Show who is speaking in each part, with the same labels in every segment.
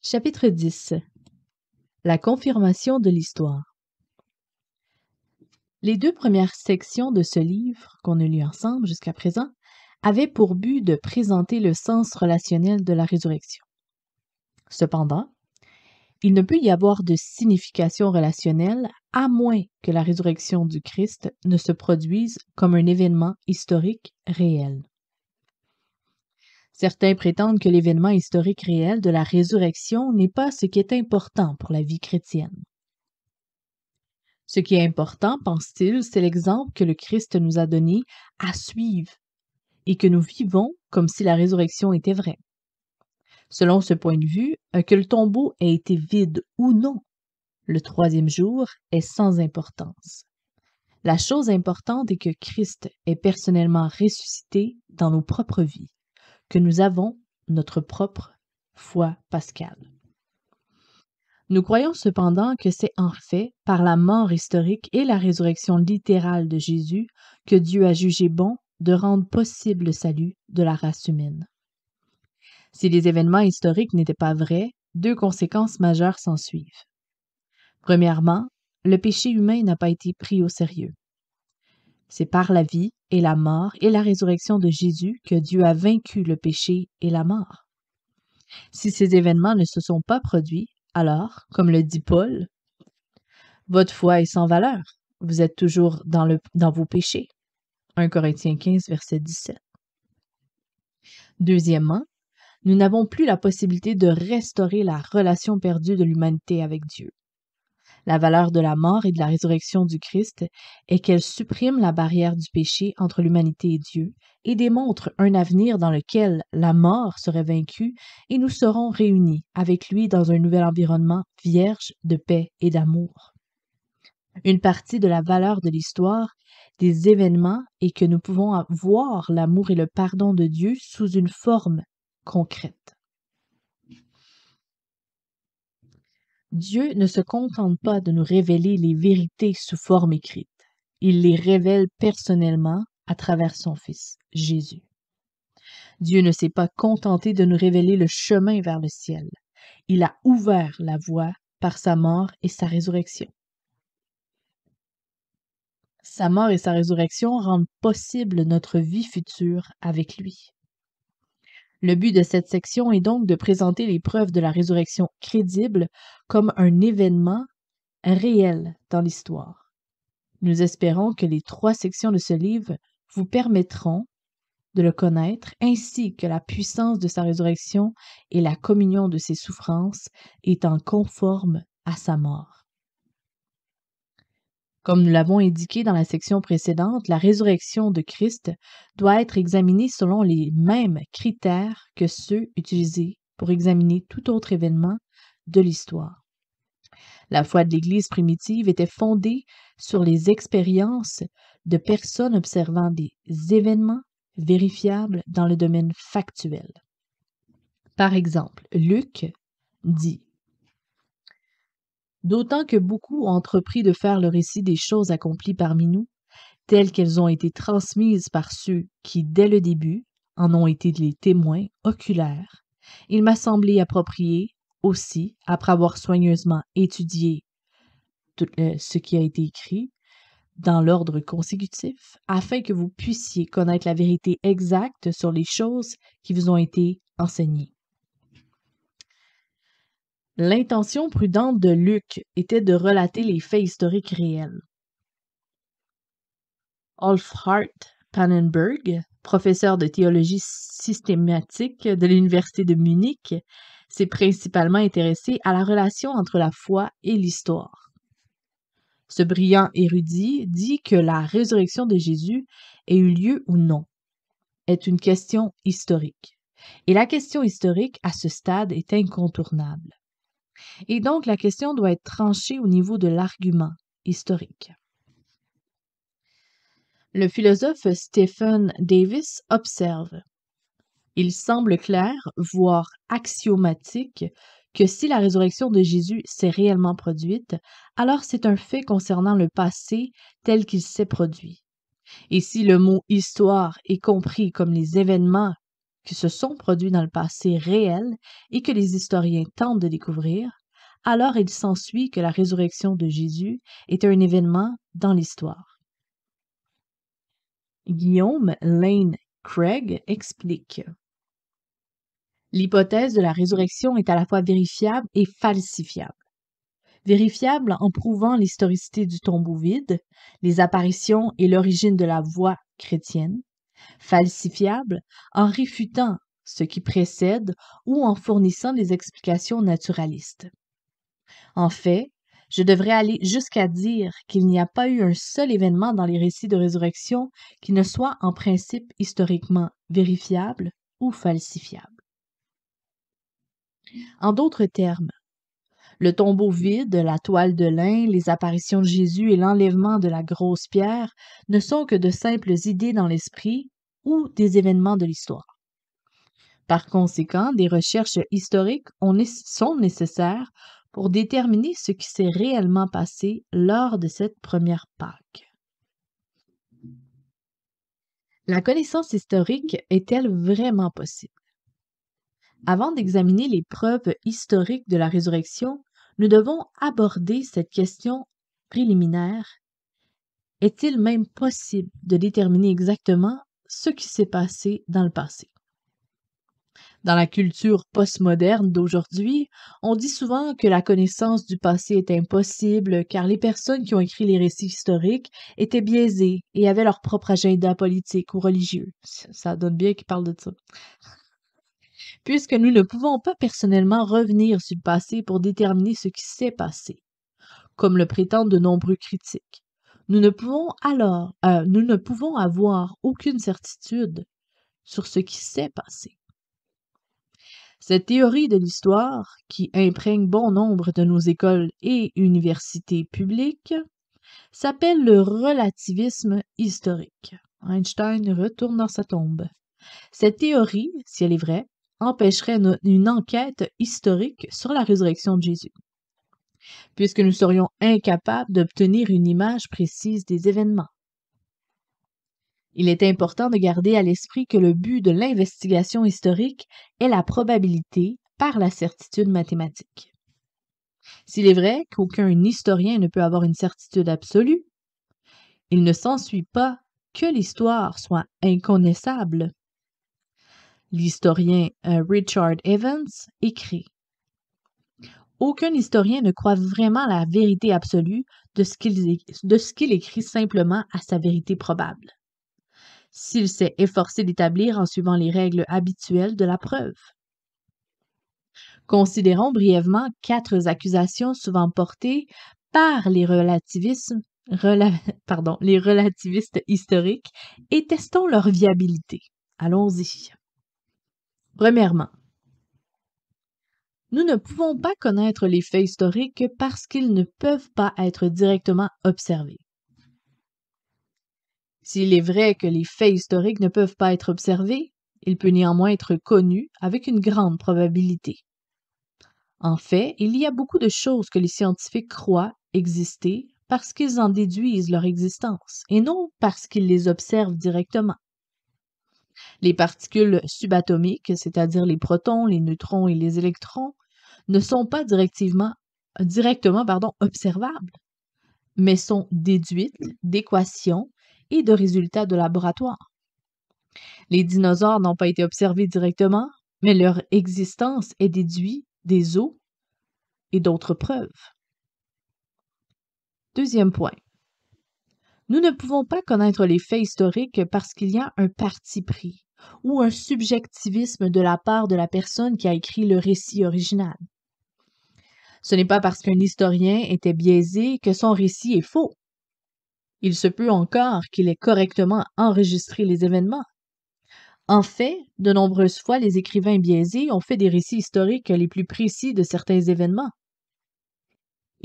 Speaker 1: Chapitre 10. La confirmation de l'histoire. Les deux premières sections de ce livre, qu'on a lu ensemble jusqu'à présent, avaient pour but de présenter le sens relationnel de la résurrection. Cependant, il ne peut y avoir de signification relationnelle à moins que la résurrection du Christ ne se produise comme un événement historique réel. Certains prétendent que l'événement historique réel de la résurrection n'est pas ce qui est important pour la vie chrétienne. Ce qui est important, pense-t-il, c'est l'exemple que le Christ nous a donné à suivre et que nous vivons comme si la résurrection était vraie. Selon ce point de vue, que le tombeau ait été vide ou non, le troisième jour est sans importance. La chose importante est que Christ est personnellement ressuscité dans nos propres vies, que nous avons notre propre foi pascale. Nous croyons cependant que c'est en fait par la mort historique et la résurrection littérale de Jésus que Dieu a jugé bon de rendre possible le salut de la race humaine. Si les événements historiques n'étaient pas vrais, deux conséquences majeures s'ensuivent. Premièrement, le péché humain n'a pas été pris au sérieux. C'est par la vie et la mort et la résurrection de Jésus que Dieu a vaincu le péché et la mort. Si ces événements ne se sont pas produits, alors, comme le dit Paul, votre foi est sans valeur. Vous êtes toujours dans vos péchés. 1 Corinthiens 15, verset 17. Deuxièmement, nous n'avons plus la possibilité de restaurer la relation perdue de l'humanité avec Dieu. La valeur de la mort et de la résurrection du Christ est qu'elle supprime la barrière du péché entre l'humanité et Dieu et démontre un avenir dans lequel la mort serait vaincue et nous serons réunis avec lui dans un nouvel environnement vierge de paix et d'amour. Une partie de la valeur de l'histoire des événements est que nous pouvons voir l'amour et le pardon de Dieu sous une forme concrète. Dieu ne se contente pas de nous révéler les vérités sous forme écrite. Il les révèle personnellement à travers son Fils, Jésus. Dieu ne s'est pas contenté de nous révéler le chemin vers le ciel. Il a ouvert la voie par sa mort et sa résurrection. Sa mort et sa résurrection rendent possible notre vie future avec lui. Le but de cette section est donc de présenter les preuves de la résurrection crédibles comme un événement réel dans l'histoire. Nous espérons que les 3 sections de ce livre vous permettront de le connaître, ainsi que la puissance de sa résurrection et la communion de ses souffrances étant conformes à sa mort. Comme nous l'avons indiqué dans la section précédente, la résurrection de Christ doit être examinée selon les mêmes critères que ceux utilisés pour examiner tout autre événement de l'histoire. La foi de l'Église primitive était fondée sur les expériences de personnes observant des événements vérifiables dans le domaine factuel. Par exemple, Luc dit: d'autant que beaucoup ont entrepris de faire le récit des choses accomplies parmi nous, telles qu'elles ont été transmises par ceux qui, dès le début, en ont été les témoins oculaires, il m'a semblé approprié aussi, après avoir soigneusement étudié tout ce qui a été écrit, dans l'ordre consécutif, afin que vous puissiez connaître la vérité exacte sur les choses qui vous ont été enseignées. L'intention prudente de Luc était de relater les faits historiques réels. Olfhart Pannenberg, professeur de théologie systématique de l'Université de Munich, s'est principalement intéressé à la relation entre la foi et l'histoire. Ce brillant érudit dit que la résurrection de Jésus ait eu lieu ou non est une question historique. Et la question historique, à ce stade, est incontournable. Et donc, la question doit être tranchée au niveau de l'argument historique. Le philosophe Stephen Davis observe: il semble clair, voire axiomatique, que si la résurrection de Jésus s'est réellement produite, alors c'est un fait concernant le passé tel qu'il s'est produit. Et si le mot « histoire » est compris comme les événements qui se sont produits dans le passé réel et que les historiens tentent de découvrir, alors il s'ensuit que la résurrection de Jésus est un événement dans l'histoire. Guillaume Lane Craig explique: l'hypothèse de la résurrection est à la fois vérifiable et falsifiable. Vérifiable en prouvant l'historicité du tombeau vide, les apparitions et l'origine de la voie chrétienne. Falsifiable en réfutant ce qui précède ou en fournissant des explications naturalistes. En fait, je devrais aller jusqu'à dire qu'il n'y a pas eu un seul événement dans les récits de résurrection qui ne soit en principe historiquement vérifiable ou falsifiable. En d'autres termes, le tombeau vide, la toile de lin, les apparitions de Jésus et l'enlèvement de la grosse pierre ne sont que de simples idées dans l'esprit ou des événements de l'histoire. Par conséquent, des recherches historiques sont nécessaires pour déterminer ce qui s'est réellement passé lors de cette première Pâque. La connaissance historique est-elle vraiment possible? Avant d'examiner les preuves historiques de la résurrection, nous devons aborder cette question préliminaire. Est-il même possible de déterminer exactement ce qui s'est passé dans le passé? Dans la culture postmoderne d'aujourd'hui, on dit souvent que la connaissance du passé est impossible car les personnes qui ont écrit les récits historiques étaient biaisées et avaient leur propre agenda politique ou religieux. Ça donne bien qu'ils parlent de ça. Puisque nous ne pouvons pas personnellement revenir sur le passé pour déterminer ce qui s'est passé, comme le prétendent de nombreux critiques. Nous ne pouvons avoir aucune certitude sur ce qui s'est passé. Cette théorie de l'histoire, qui imprègne bon nombre de nos écoles et universités publiques, s'appelle le relativisme historique. Einstein retourne dans sa tombe. Cette théorie, si elle est vraie, empêcherait une enquête historique sur la résurrection de Jésus, puisque nous serions incapables d'obtenir une image précise des événements. Il est important de garder à l'esprit que le but de l'investigation historique est la probabilité par la certitude mathématique. S'il est vrai qu'aucun historien ne peut avoir une certitude absolue, il ne s'ensuit pas que l'histoire soit inconnaissable. L'historien Richard Evans écrit: aucun historien ne croit vraiment à la vérité absolue de ce qu'il écrit simplement à sa vérité probable, s'il s'est efforcé d'établir en suivant les règles habituelles de la preuve. Considérons brièvement 4 accusations souvent portées par les relativistes historiques et testons leur viabilité. Allons-y. Premièrement, nous ne pouvons pas connaître les faits historiques parce qu'ils ne peuvent pas être directement observés. S'il est vrai que les faits historiques ne peuvent pas être observés, il peut néanmoins être connu avec une grande probabilité. En fait, il y a beaucoup de choses que les scientifiques croient exister parce qu'ils en déduisent leur existence, et non parce qu'ils les observent directement. Les particules subatomiques, c'est-à-dire les protons, les neutrons et les électrons, ne sont pas directement observables, mais sont déduites d'équations et de résultats de laboratoire. Les dinosaures n'ont pas été observés directement, mais leur existence est déduite des os et d'autres preuves. Deuxième point. Nous ne pouvons pas connaître les faits historiques parce qu'il y a un parti pris ou un subjectivisme de la part de la personne qui a écrit le récit original. Ce n'est pas parce qu'un historien était biaisé que son récit est faux. Il se peut encore qu'il ait correctement enregistré les événements. En fait, de nombreuses fois, les écrivains biaisés ont fait des récits historiques les plus précis de certains événements.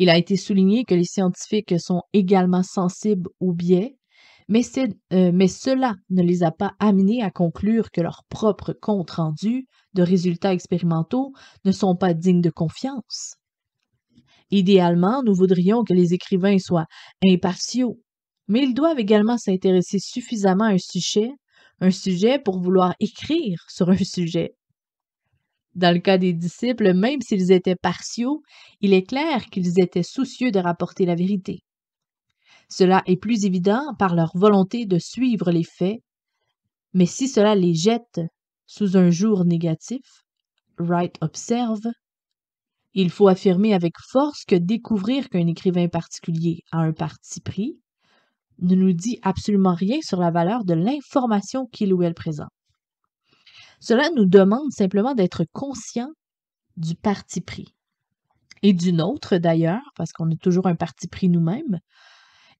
Speaker 1: Il a été souligné que les scientifiques sont également sensibles aux biais, mais cela ne les a pas amenés à conclure que leurs propres comptes rendus de résultats expérimentaux ne sont pas dignes de confiance. Idéalement, nous voudrions que les écrivains soient impartiaux, mais ils doivent également s'intéresser suffisamment à un sujet un sujet pour vouloir écrire sur un sujet. Dans le cas des disciples, même s'ils étaient partiaux, il est clair qu'ils étaient soucieux de rapporter la vérité. Cela est plus évident par leur volonté de suivre les faits, mais si cela les jette sous un jour négatif, Wright observe, il faut affirmer avec force que découvrir qu'un écrivain particulier a un parti pris ne nous dit absolument rien sur la valeur de l'information qu'il ou elle présente. Cela nous demande simplement d'être conscients du parti pris, et du nôtre d'ailleurs, parce qu'on a toujours un parti pris nous-mêmes,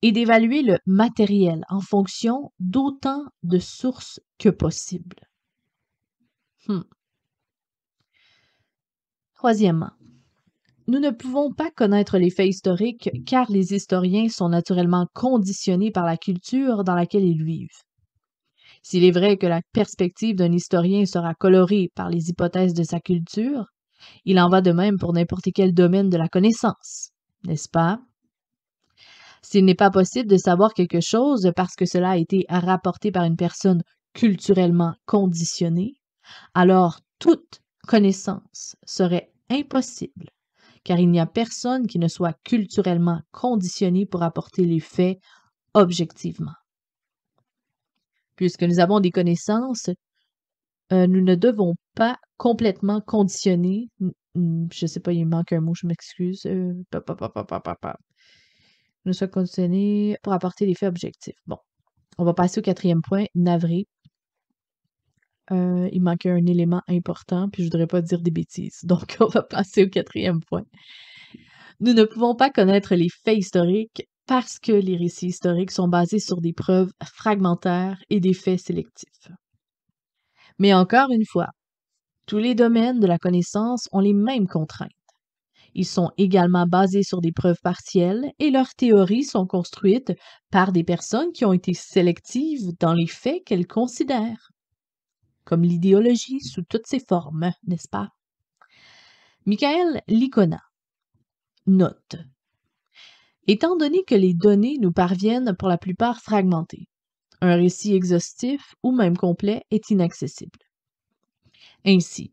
Speaker 1: et d'évaluer le matériel en fonction d'autant de sources que possible. Troisièmement, nous ne pouvons pas connaître les faits historiques car les historiens sont naturellement conditionnés par la culture dans laquelle ils vivent. S'il est vrai que la perspective d'un historien sera colorée par les hypothèses de sa culture, il en va de même pour n'importe quel domaine de la connaissance, n'est-ce pas? S'il n'est pas possible de savoir quelque chose parce que cela a été rapporté par une personne culturellement conditionnée, alors toute connaissance serait impossible, car il n'y a personne qui ne soit culturellement conditionné pour apporter les faits objectivement. Puisque nous avons des connaissances, nous ne devons pas complètement conditionner. Je sais pas, il manque un mot, je m'excuse. Nous sommes conditionnés pour apporter des faits objectifs. Bon, on va passer au 4e point, navré. Il manquait un élément important, puis je voudrais pas dire des bêtises. Donc, on va passer au 4e point. Nous ne pouvons pas connaître les faits historiques parce que les récits historiques sont basés sur des preuves fragmentaires et des faits sélectifs. Mais encore une fois, tous les domaines de la connaissance ont les mêmes contraintes. Ils sont également basés sur des preuves partielles et leurs théories sont construites par des personnes qui ont été sélectives dans les faits qu'elles considèrent, comme l'idéologie sous toutes ses formes, n'est-ce pas? Michael Licona note: étant donné que les données nous parviennent pour la plupart fragmentées, un récit exhaustif ou même complet est inaccessible. Ainsi,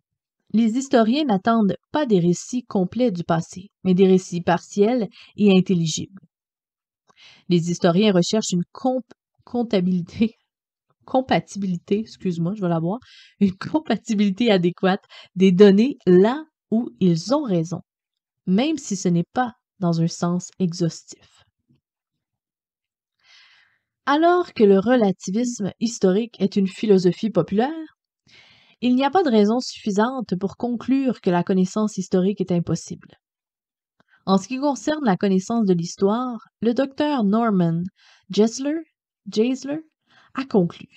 Speaker 1: les historiens n'attendent pas des récits complets du passé, mais des récits partiels et intelligibles. Les historiens recherchent une compatibilité adéquate des données là où ils ont raison, même si ce n'est pas dans un sens exhaustif. Alors que le relativisme historique est une philosophie populaire, il n'y a pas de raison suffisante pour conclure que la connaissance historique est impossible. En ce qui concerne la connaissance de l'histoire, le docteur Norman Geisler a conclu: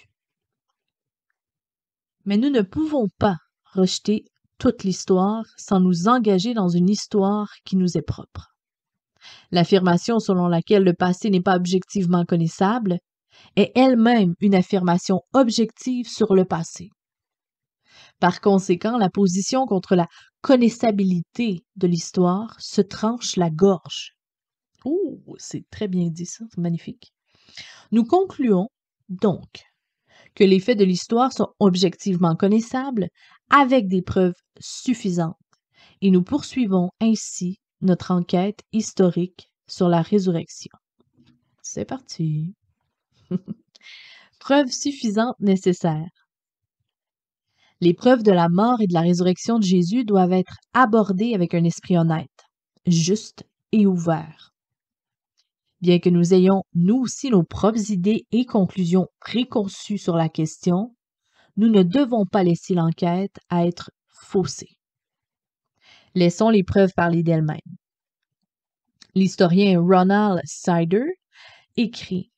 Speaker 1: mais nous ne pouvons pas rejeter toute l'histoire sans nous engager dans une histoire qui nous est propre. L'affirmation selon laquelle le passé n'est pas objectivement connaissable est elle-même une affirmation objective sur le passé. Par conséquent, la position contre la connaissabilité de l'histoire se tranche la gorge. Oh, c'est très bien dit ça, c'est magnifique. Nous concluons donc que les faits de l'histoire sont objectivement connaissables avec des preuves suffisantes et nous poursuivons ainsi notre enquête historique sur la résurrection. C'est parti. Preuves suffisantes nécessaires. Les preuves de la mort et de la résurrection de Jésus doivent être abordées avec un esprit honnête, juste et ouvert. Bien que nous ayons, nous aussi, nos propres idées et conclusions préconçues sur la question, nous ne devons pas laisser l'enquête à être faussée. Laissons les preuves parler d'elles-mêmes. L'historien Ronald Sider écrit: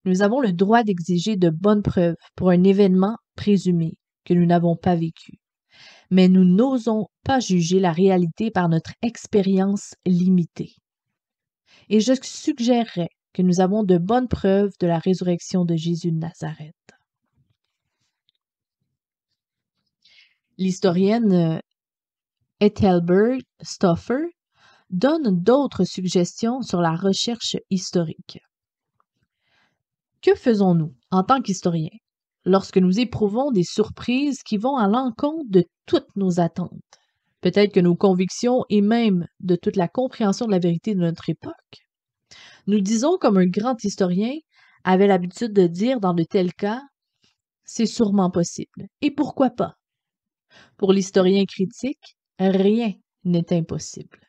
Speaker 1: nous avons le droit d'exiger de bonnes preuves pour un événement présumé que nous n'avons pas vécu, mais nous n'osons pas juger la réalité par notre expérience limitée. Et je suggérerais que nous avons de bonnes preuves de la résurrection de Jésus de Nazareth. L'historienne Ethelbert Stauffer donne d'autres suggestions sur la recherche historique. Que faisons-nous en tant qu'historiens? lorsque nous éprouvons des surprises qui vont à l'encontre de toutes nos attentes, peut-être que nos convictions et même de toute la compréhension de la vérité de notre époque. Nous disons comme un grand historien avait l'habitude de dire dans de tels cas, c'est sûrement possible. Et pourquoi pas? Pour l'historien critique, rien n'est impossible.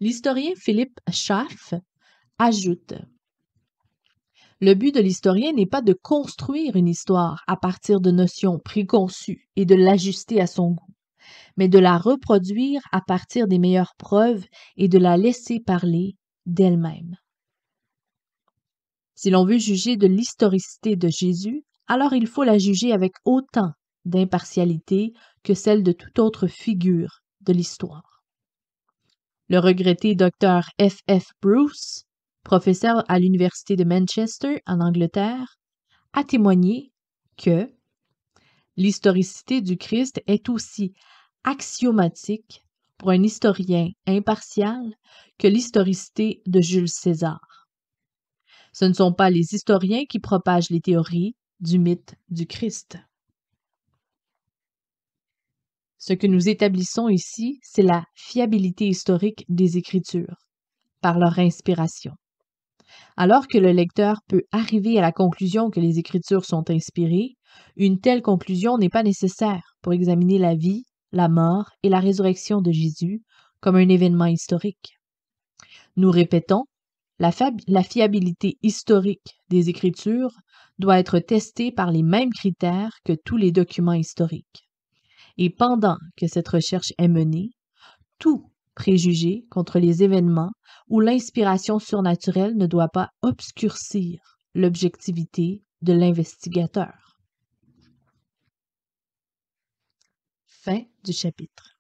Speaker 1: L'historien Philippe Schaff ajoute: le but de l'historien n'est pas de construire une histoire à partir de notions préconçues et de l'ajuster à son goût, mais de la reproduire à partir des meilleures preuves et de la laisser parler d'elle-même. Si l'on veut juger de l'historicité de Jésus, alors il faut la juger avec autant d'impartialité que celle de toute autre figure de l'histoire. Le regretté Dr. F. F. Bruce, professeur à l'Université de Manchester en Angleterre, a témoigné que l'historicité du Christ est aussi axiomatique pour un historien impartial que l'historicité de Jules César. Ce ne sont pas les historiens qui propagent les théories du mythe du Christ. Ce que nous établissons ici, c'est la fiabilité historique des Écritures, par leur inspiration. Alors que le lecteur peut arriver à la conclusion que les Écritures sont inspirées, une telle conclusion n'est pas nécessaire pour examiner la vie, la mort et la résurrection de Jésus comme un événement historique. Nous répétons, la fiabilité historique des Écritures doit être testée par les mêmes critères que tous les documents historiques. Et pendant que cette recherche est menée, tout préjugé contre les événements ou l'inspiration surnaturelle ne doit pas obscurcir l'objectivité de l'investigateur. Fin du chapitre.